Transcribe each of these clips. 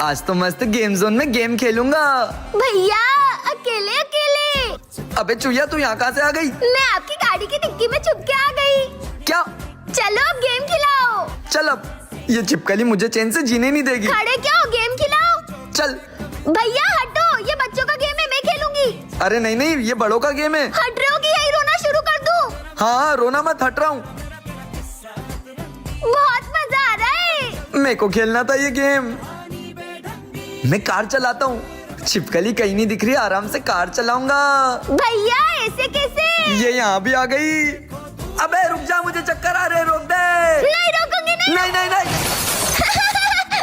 आज तो मस्त गेम जोन में गेम खेलूंगा। भैया अकेले अकेले। अबे चुया तू यहाँ कहाँ से आ गई? मैं आपकी गाड़ी की डिक्की में छुप के आ गई। क्या? चलो अब गेम खिलाओ। चल अब, ये छिपकली मुझे चैन से जीने नहीं देगी। खड़े क्या हो, गेम खिलाओ। चल। भैया हटो, ये बच्चों का गेम है, मैं खेलूंगी। अरे नहीं नहीं, ये बड़ों का गेम है। हट रहे हो कि यही रोना शुरू कर दूं? हाँ रोना मत, हट रहा हूँ। बहुत मजा आ रहा है। मेरे को खेलना था ये गेम। मैं कार चलाता हूँ, छिपकली कहीं नहीं दिख रही, आराम से कार चलाऊंगा। भैया ऐसे कैसे? ये यहाँ भी आ गई। अबे रुक जा, मुझे चक्कर आ रहे, रोक दे। नहीं रोकूंगी नहीं। नहीं नहीं नहीं।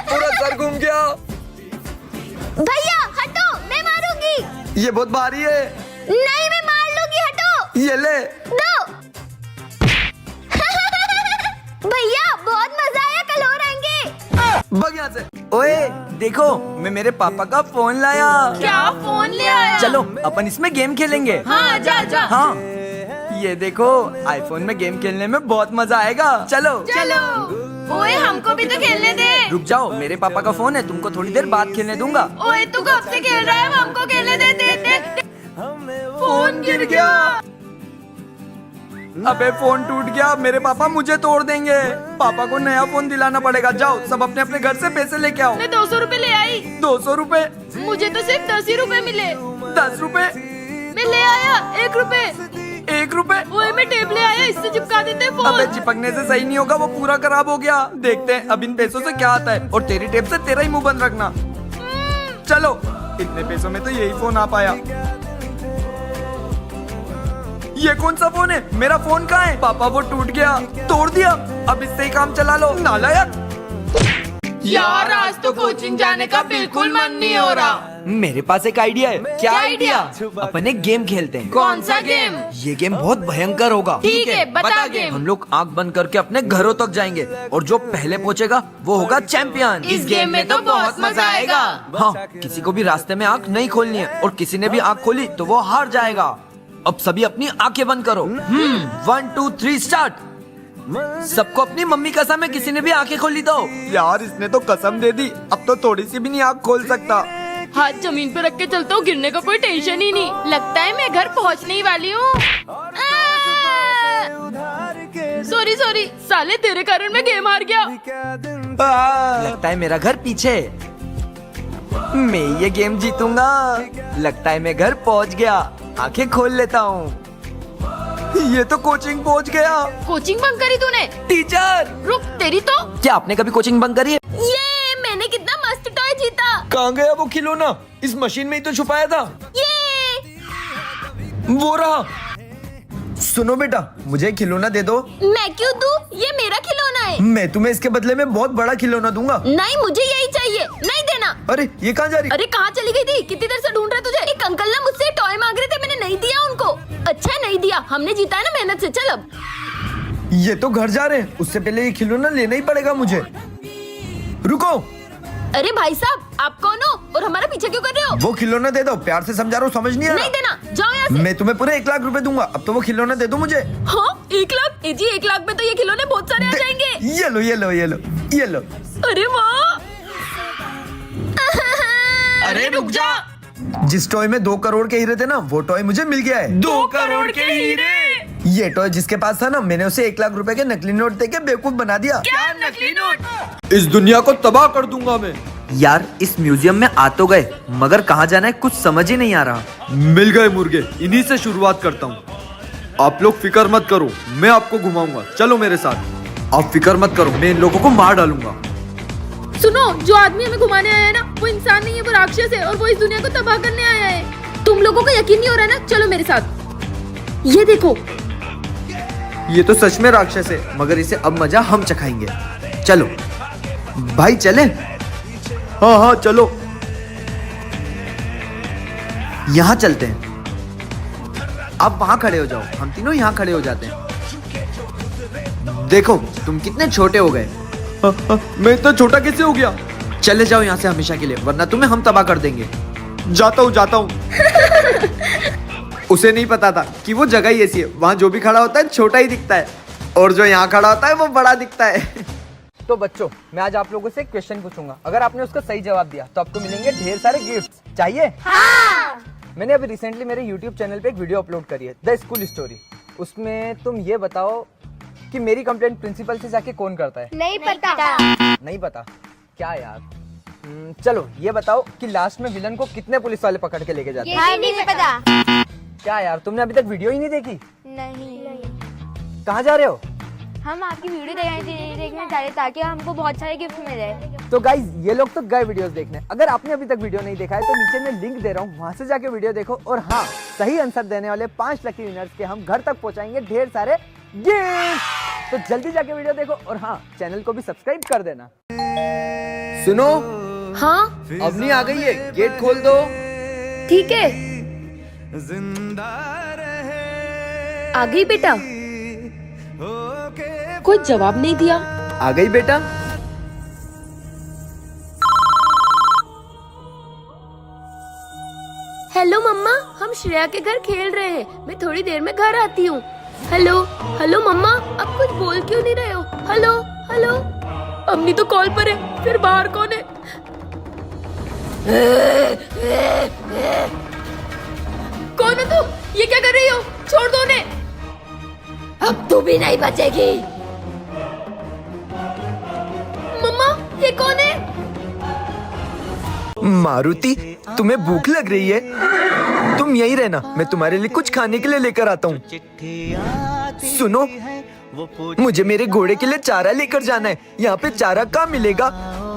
पूरा सर घूम गया। भैया हटो, मैं मारूंगी। ये बहुत भारी है। नहीं मैं मार लूंगी, हटो। ये ले। दो। भैया बहुत मजा आया, कल और आएंगे। भाग यहाँ से। ओए देखो, मैं मेरे पापा का फोन लाया। क्या फोन ले आया? चलो अपन इसमें गेम खेलेंगे। हाँ जा जा। हाँ ये देखो, आईफोन में गेम खेलने में बहुत मजा आएगा। चलो चलो। ओए हमको भी तो खेलने दे। रुक जाओ, मेरे पापा का फोन है, तुमको थोड़ी देर बाद खेलने दूंगा। ओए तू कब से खेल रहा है, हमको खेलने दे। दे। फोन गिर गया। अबे फोन टूट गया, मेरे पापा मुझे तोड़ देंगे। पापा को नया फोन दिलाना पड़ेगा। जाओ सब अपने अपने घर से पैसे लेके आओ। मैं 200 रुपए ले आई। 200 रुपए? मुझे तो सिर्फ 10 ही रुपए मिले। 10 रुपए? मैं ले आया 1 रुपए। 1 रुपए? ओए मैं टेप ले आया, इससे चिपका देते फोन। अबे चिपकने से सही नहीं होगा, वो पूरा खराब हो गया। देखते हैं अब इन पैसों से क्या आता है। और तेरी टेप से तेरा ही मुंह बंद रखना। चलो, इतने पैसों में तो यही फोन आ पाया। ये कौन सा फोन है? मेरा फोन कहाँ है? पापा वो टूट गया, तोड़ दिया। अब इससे ही काम चला लो, नालायक। यार आज तो कोचिंग जाने का बिल्कुल मन नहीं हो रहा। मेरे पास एक आइडिया है। क्या आइडिया? अपन एक गेम खेलते हैं। कौन सा गेम? ये गेम बहुत भयंकर होगा। ठीक है बता गेम। हम लोग आंख बंद करके अपने घरों तक जाएंगे और जो पहले पहुंचेगा वो होगा चैंपियन। इस गेम में तो बहुत मजा आएगा। हाँ, किसी को भी रास्ते में आंख नहीं खोलनी है और किसी ने भी आंख खोली तो वो हार जाएगा। अब सभी अपनी आंखें बंद करो। 1 2 3 स्टार्ट। सबको अपनी मम्मी कसम है, किसी ने भी आंखें खोली तो। यार इसने तो कसम दे दी, अब तो थोड़ी सी भी नहीं आंख खोल सकता। हाथ जमीन पे रख के चलता हूँ, गिरने का कोई टेंशन ही नहीं। लगता है मैं घर पहुँचने ही वाली हूँ। सॉरी सॉरी, साले तेरे कारण मैं गेम हार गया। लगता है मेरा घर पीछे है। मैं ये गेम जीतूंगा। लगता है मैं घर पहुंच गया, आंखें खोल लेता हूँ। ये तो कोचिंग पहुंच गया। कोचिंग बंक करी तूने? टीचर रुक, तेरी तो। क्या आपने कभी कोचिंग बंक करी है? ये मैंने कितना मस्त टॉय जीता। कहाँ गया वो खिलौना? इस मशीन में ही तो छुपाया था। ये वो रहा। सुनो बेटा, मुझे खिलौना दे दो। मैं क्यों दूं? ये मेरा खिलौना है। मैं तुम्हें इसके बदले में बहुत बड़ा खिलौना दूंगा। नहीं मुझे यही चाहिए, नहीं देना। अरे ये कहाँ जा रही? अरे कहाँ चली गई थी? कितनी देर से ढूंढ रहे तुझे। एक अंकल ना मुझसे टॉय मांग रहे थे, मैंने नहीं दिया उनको। अच्छा नहीं दिया, हमने जीता है ना मेहनत से। चल अब। ये तो घर जा रहे हैं, उससे पहले ये खिलौना लेना ही पड़ेगा मुझे। रुको। अरे भाई साहब, आप कौन हो और हमारा पीछे क्यों कर रहे हो? वो खिलौना दे दो, प्यार से समझा रहा हूँ, समझ नहीं आ नहीं रहा। देना, जाओ यहाँ से। मैं तुम्हें पूरे 1 लाख रुपए दूंगा। अब तो वो खिलौना दे दो मुझे। हाँ 1 लाख? जी 1 लाख में तो ये खिलौने बहुत सारे आ जाएंगे। ये लो ये लो ये लो ये लो। अरे वाह। अरे रुक जा। जिस टॉय में 2 करोड़ के हीरे थे ना, वो टॉय मुझे मिल गया है। 2 करोड़ के हीरे? ये टॉय जिसके पास था ना, मैंने उसे 1 लाख रुपए के नकली नोट देके बेवकूफ बना दिया। क्या नकली नोट? इस दुनिया को तबाह कर दूंगा मैं। यार इस म्यूजियम में आ तो गए, मगर कहाँ जाना है कुछ समझ ही नहीं आ रहा। मिल गए मुर्गे, इन्हीं से शुरुआत करता हूँ। आप लोग फिक्र मत करो, मैं आपको घुमाऊंगा, चलो मेरे साथ। आप फिक्र मत करो, मैं इन लोगों को मार डालूंगा। सुनो, जो आदमी हमें घुमाने आया है ना, वो इंसान नहीं है, वो राक्षस है और वो इस दुनिया को तबाह करने आया है। तुम लोगों को यकीन नहीं हो रहा ना? चलो मेरे साथ। ये देखो, ये तो सच में राक्षस है, मगर इसे अब मजा हम चखाएंगे। चलो भाई चले। हाँ हाँ चलो, यहाँ चलते हैं। आप वहां खड़े हो जाओ, हम तीनों यहाँ खड़े हो जाते हैं। देखो तुम कितने छोटे हो गए। मैं इतना छोटा कैसे हो गया? चले जाओ यहाँ से हमेशा के लिए, वरना तुम्हें हम तबाह कर देंगे। जाता हूँ जाता हूँ। उसे नहीं पता था कि वो जगह ही ऐसी है, वहाँ जो भी खड़ा होता है छोटा ही दिखता है और जो यहाँ खड़ा होता है वो बड़ा दिखता है। तो बच्चों, मैं आज आप लोगों से एक क्वेश्चन पूछूंगा। अगर आपने उसका सही जवाब दिया तो आपको मिलेंगे ढेर सारे गिफ्ट्स। चाहिए? हाँ। मैंने अभी रिसेंटली मेरे YouTube चैनल पे एक वीडियो अपलोड करी है, द स्कूल स्टोरी। उसमें तुम ये बताओ कि मेरी कंप्लेंट प्रिंसिपल से जाके कौन करता है? नहीं पता। नहीं पता? क्या यार। चलो ये बताओ कि लास्ट में विलन को कितने पुलिस वाले पकड़ के लेके जाते हैं? ये नहीं पता। क्या यार, तुमने अभी तक वीडियो ही नहीं देखी? नहीं। कहाँ जा रहे हो? हम आपकी वीडियो देखने जा रहे ताकि हमको बहुत सारे गिफ्ट मिले। तो गाइज, ये लोग तो गए वीडियोस देखने। अगर आपने अभी तक वीडियो नहीं देखा है तो नीचे मैं लिंक दे रहा हूँ, वहाँ से जाके वीडियो देखो। और हाँ, सही आंसर देने वाले 5 लकी विनर्स के हम घर तक पहुँचाएंगे ढेर सारे गिफ्ट। तो जल्दी जाके वीडियो देखो और हाँ, चैनल को भी सब्सक्राइब कर देना। सुनो, हाँ अब नहीं आ गई है, गेट खोल दो। ठीक है, आ गई बेटा। कोई जवाब नहीं दिया। आ गई बेटा। हेलो मम्मा, हम श्रेया के घर खेल रहे हैं। मैं थोड़ी देर में घर आती हूँ। हेलो हेलो मम्मा, अब कुछ बोल क्यों नहीं रहे हो? Hello hello. अम्मी तो कॉल पर है, फिर बाहर कौन है? कौन है तुम? ये क्या कर रही हो? छोड़ दो उन्हें। अब तू भी नहीं बचेगी। मम्मा, ये कौन है? मारुति, तुम्हें भूख लग रही है? तुम यहीं रहना, मैं तुम्हारे लिए कुछ खाने के लिए लेकर आता हूँ। सुनो, मुझे मेरे घोड़े के लिए चारा लेकर जाना है। यहाँ पे चारा कहाँ मिलेगा?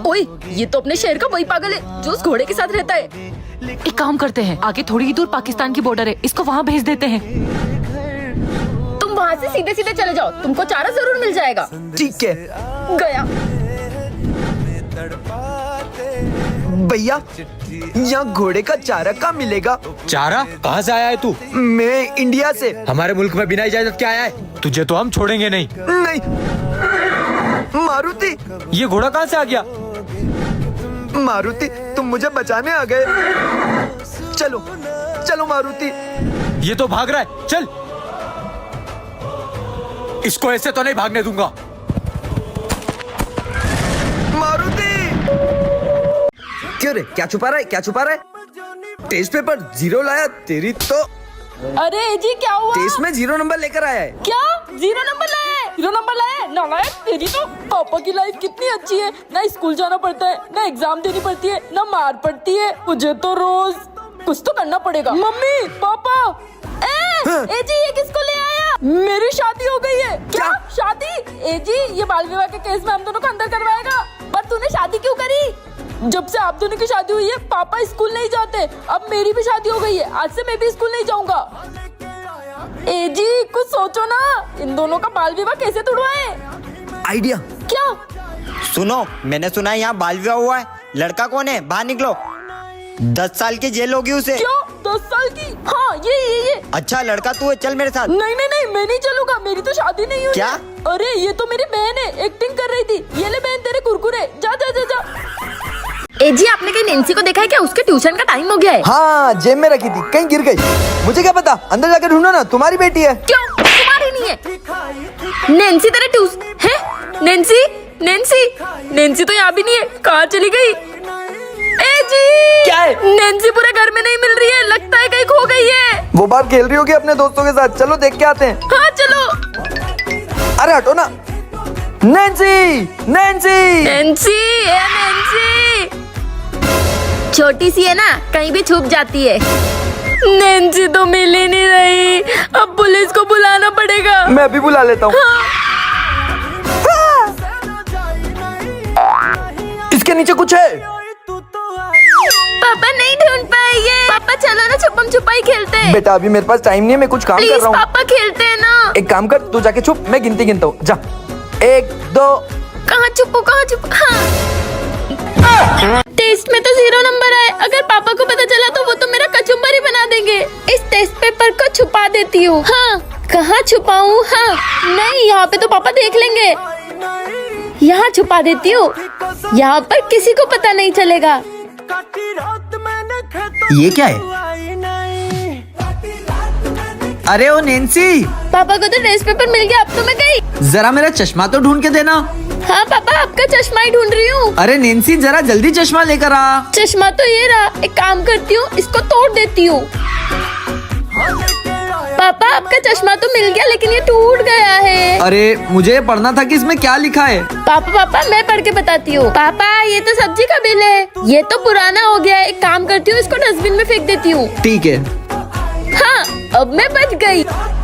ओए, ये तो अपने शहर का वही पागल है जो उस घोड़े के साथ रहता है। एक काम करते हैं, आगे थोड़ी ही दूर पाकिस्तान की बॉर्डर है, इसको वहाँ भेज देते हैं। तुम वहाँ से सीधे सीधे चले जाओ, तुमको चारा जरूर मिल जाएगा। ठीक है। गया। भैया, यहाँ घोड़े का चारा कहाँ मिलेगा? चारा? कहाँ से आया है तू? मैं इंडिया से। हमारे मुल्क में बिना इजाजत के आया है? तुझे तो हम छोड़ेंगे नहीं। नहीं मारुति। ये घोड़ा कहाँ से आ गया? मारुति, तुम मुझे बचाने आ गए। चलो चलो मारुति। ये तो भाग रहा है, चल। इसको ऐसे तो नहीं भागने दूंगा। मारुति! क्यों रे, क्या छुपा रहा है? क्या छुपा रहा है? टेस्ट पेपर 0 लाया? तेरी तो। अरे जी, क्या हुआ? टेस्ट में 0 नंबर लेकर आया है। क्या 0 नंबर लाया है? 0 नंबर लाया है? नालायक, तेरी तो। पापा की लाइफ कितनी अच्छी है, ना स्कूल जाना पड़ता है, ना एग्जाम देनी पड़ती है, ना मार पड़ती है। मुझे तो रोज कुछ तो करना पड़ेगा। मम्मी, पापा, ए जी, ये किसको ले आया? मेरी शादी हो गई है। क्या शादी? ए जी, ये बाल विवाह के केस में हम दोनों को अंदर करवाएगा। पर तूने शादी क्यों करी? जब से आप दोनों की शादी हुई है, पापा स्कूल नहीं जाते। अब मेरी भी शादी हो गई है, आज से मैं भी स्कूल नहीं जाऊंगा। ए जी, कुछ सोचो ना, इन दोनों का बाल विवाह कैसे तुड़वाए? आइडिया। क्या? सुनो, मैंने सुना है यहाँ बाल विवाह हुआ है। लड़का कौन है? बाहर निकलो। 10 साल की जेल होगी उसे। क्यों? 10 साल की? हाँ, ये। अच्छा, लड़का तू है, चल मेरे साथ। नहीं, मैं नहीं चलूंगा, मेरी तो शादी नहीं हुई। क्या? अरे ये तो मेरी बहन है, एक्टिंग कर रही थी। ये ले बहन, तेरे कुरकुरे। जा। ए जी, आपने कहीं नैन्सी को देखा है क्या? उसके ट्यूशन का टाइम हो गया है। हाँ, जेब में रखी थी, कहीं गिर गई। मुझे क्या पता, अंदर जाकर ढूंढो ना, तुम्हारी बेटी है। क्यों? तुम्हारी नहीं है। नैन्सी तेरे ट्यूशन है? नैन्सी तो यहाँ भी नहीं है, कहाँ चली गई? ए जी, क्या है? नैन्सी पूरे घर में नहीं मिल रही है, लगता है कहीं खो गई है। वो बाहर खेल रही होगी अपने दोस्तों के साथ। चलो देख के आते हैं। हाँ चलो। अरे हटो ना। नैन्सी! छोटी सी है ना, कहीं भी छुप जाती है। नैन्सी तो मिल ही नहीं रही, अब पुलिस को बुलाना पड़ेगा। मैं अभी बुला लेता हूँ। इसके नीचे कुछ है। पापा नहीं ढूंढ पाएंगे। पापा चलो ना, छुपम छुपाई खेलते हैं। बेटा, अभी मेरे पास टाइम नहीं है, मैं कुछ काम कर प्लीज रहा हूँ। पापा खेलते हैं ना। एक काम कर, तू जाके छुप, मैं गिनती गिनता हूँ। जा। 1 2। कहाँ छुपू? हाँ। टेस्ट में तो 0 नंबर आए। अगर पापा को पता चला तो वो तो मेरा कचुम्बर ही बना देंगे। इस टेस्ट पेपर को छुपा देती हूँ। हाँ, कहाँ छुपाऊँ? हाँ, नहीं, यहाँ पे तो पापा देख लेंगे। यहाँ छुपा देती हूँ, यहाँ पर किसी को पता नहीं चलेगा। ये क्या है? अरे ओ नैन्सी! पापा को तो टेस्ट पेपर मिल गया, अब तो मैं गई। जरा मेरा चश्मा तो ढूंढ के देना। हाँ पापा, आपका चश्मा ही ढूंढ रही हूँ। अरे नैन्सी जरा जल्दी चश्मा लेकर आ। चश्मा तो ये रहा, एक काम करती हूँ, इसको तोड़ देती हूँ। पापा आपका चश्मा तो मिल गया, लेकिन ये टूट गया है। अरे मुझे पढ़ना था कि इसमें क्या लिखा है। पापा मैं पढ़ के बताती हूँ। पापा ये तो सब्जी का बिल है, ये तो पुराना हो गया है। एक काम करती हूँ, इसको डस्टबिन में फेंक देती हूँ। ठीक है, हाँ अब मैं बच गई।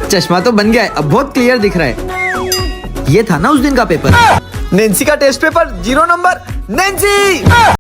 चश्मा तो बन गया है, अब बहुत क्लियर दिख रहा है। ये था ना उस दिन का पेपर। नैन्सी का टेस्ट पेपर 0 नंबर। नैन्सी